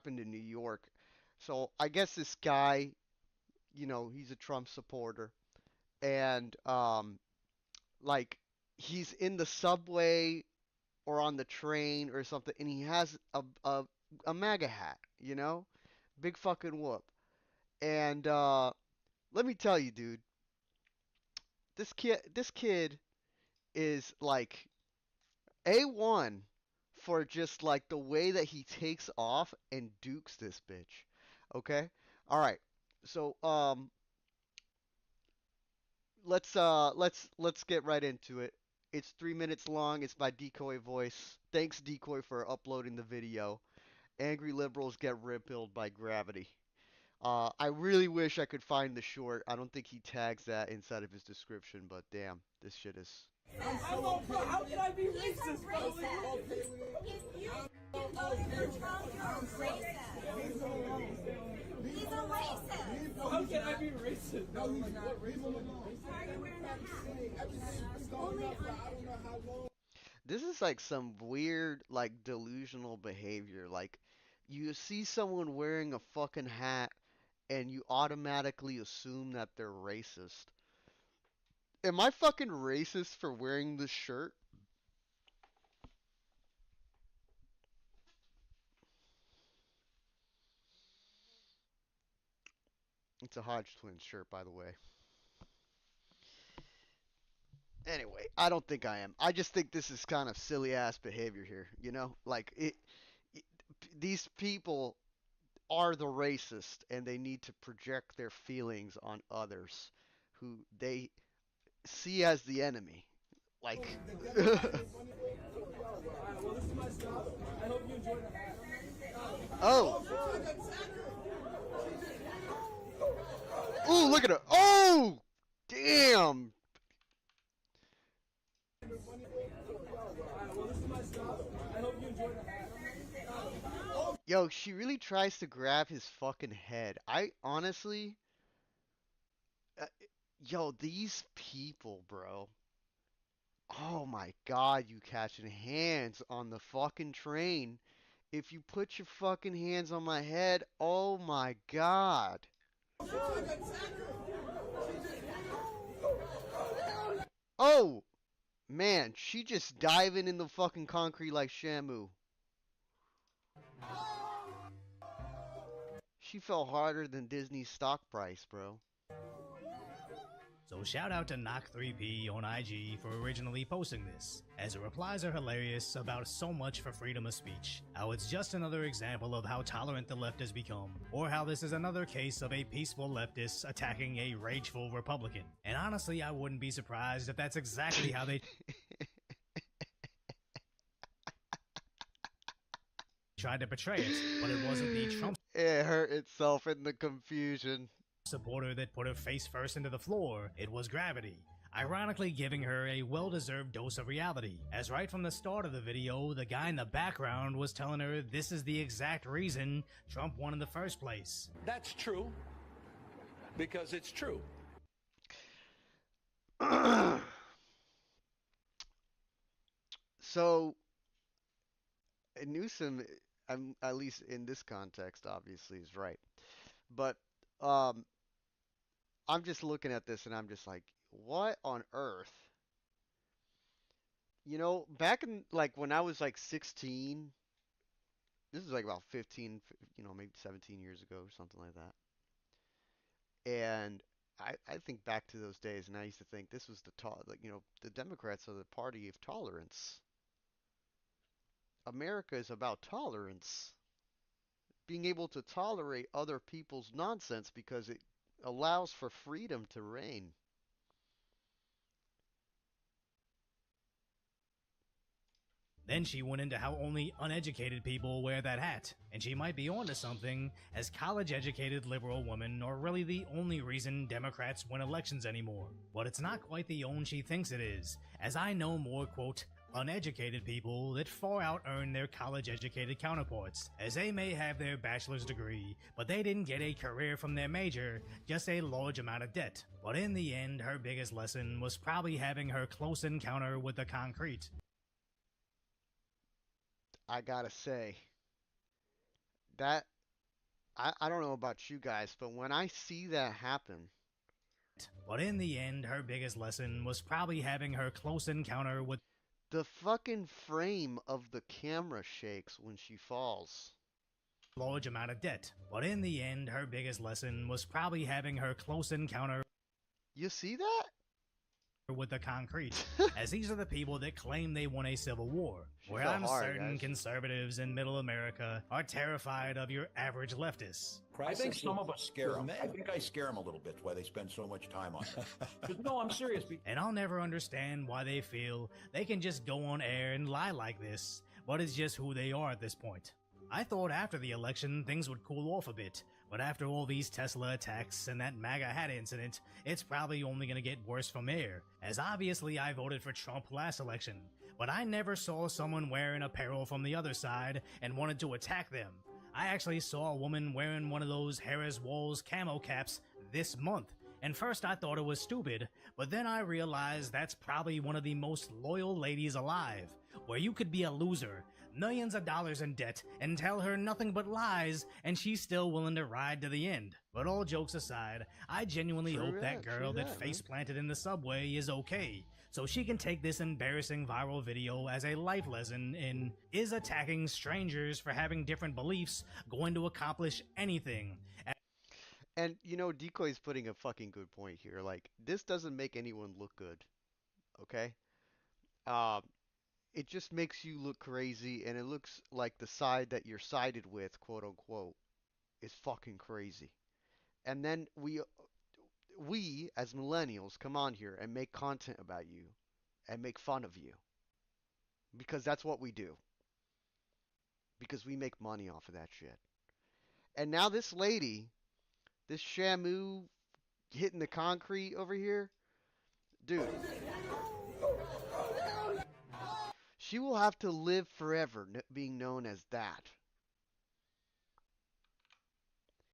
happened in New York. So I guess this guy, he's a Trump supporter, and like he's in the subway or on the train or something, and he has a MAGA hat, big fucking whoop. And let me tell you, dude, this kid is like A1 for just like the way that he takes off and dukes this bitch. Okay? All right. So let's get right into it. It's 3 minutes long. It's my Decoy voice. Thanks Decoy for uploading the video. Angry liberals get repelled by gravity. I really wish I could find the short. I don't think he tags that inside of his description, but damn, this shit is. How can I be racist, bro? If you voted for Trump, you're a racist. He's a racist. How can I be racist? No, he's not racist. Why are you wearing that hat? Only on. This is like some weird, like delusional behavior. Like, you see someone wearing a fucking hat and you automatically assume that they're racist. Am I fucking racist for wearing this shirt? It's a Hodge Twins shirt, by the way. Anyway, I don't think I am. I just think this is kind of silly ass behavior here. Like it these people are the racist, and they need to project their feelings on others who they see as the enemy. Like, oh, ooh, look at her. Oh, damn. Yo, she really tries to grab his fucking head. I honestly, uh, yo, these people, bro. Oh my God, you catching hands on the fucking train. If you put your fucking hands on my head, oh my God. Oh, man, she just diving in the fucking concrete like Shamu. She fell harder than Disney's stock price, bro. So shout out to Knock3P on IG for originally posting this, as the replies are hilarious about so much for freedom of speech, how it's just another example of how tolerant the left has become, or how this is another case of a peaceful leftist attacking a rageful Republican. And honestly, I wouldn't be surprised if that's exactly how they tried to portray it, but it wasn't the Trump It hurt itself in the confusion. supporter that put her face first into the floor, it was gravity. Ironically giving her a well-deserved dose of reality, as right from the start of the video, the guy in the background was telling her this is the exact reason Trump won in the first place. That's true, because it's true. So, Newsom, at least in this context, obviously is right. But um, I'm just looking at this and I'm just like, what on earth? Back in like when I was like 16, this is like about 15, maybe 17 years ago or something like that. And I think back to those days, and I used to think this was the Democrats are the party of tolerance. America is about tolerance, being able to tolerate other people's nonsense because it allows for freedom to reign. Then she went into how only uneducated people wear that hat, and she might be onto something, as college-educated liberal women are really the only reason Democrats win elections anymore. But it's not quite the own she thinks it is, as I know more, quote, uneducated people that far out earn their college-educated counterparts, as they may have their bachelor's degree, but they didn't get a career from their major, just a large amount of debt. But in the end, her biggest lesson was probably having her close encounter with the concrete. I gotta say, that I don't know about you guys, but when I see that happen, But in the end, her biggest lesson was probably having her close encounter with the fucking frame of the camera shakes when she falls. a large amount of debt. But in the end, her biggest lesson was probably having her close encounter You see that? with the concrete, as these are the people that claim they won a civil war, She where fell I'm hard, certain guys. conservatives in middle America are terrified of your average leftists. I think some of us scare them. I think I scare them a little bit why they spend so much time on it. No, I'm serious. And I'll never understand why they feel they can just go on air and lie like this, but it's just who they are at this point. I thought after the election things would cool off a bit, but after all these Tesla attacks and that MAGA hat incident, it's probably only gonna get worse from here, as obviously I voted for Trump last election, but I never saw someone wearing apparel from the other side and wanted to attack them. I actually saw a woman wearing one of those Harris Walls camo caps this month, and first I thought it was stupid, but then I realized that's probably one of the most loyal ladies alive, where you could be a loser, millions of dollars in debt, and tell her nothing but lies, and she's still willing to ride to the end. But all jokes aside, I genuinely True hope that, that girl true that that, face planted in the subway is okay, so she can take this embarrassing viral video as a life lesson in, is attacking strangers for having different beliefs going to accomplish anything? And you know, Decoy's putting a fucking good point here. Like, this doesn't make anyone look good, okay? Um, it just makes you look crazy, and it looks like the side that you're sided with, quote unquote, is fucking crazy. And then we as millennials come on here and make content about you and make fun of you because that's what we do. Because we make money off of that shit. And now this lady, this Shamu hitting the concrete over here, dude, she will have to live forever being known as that.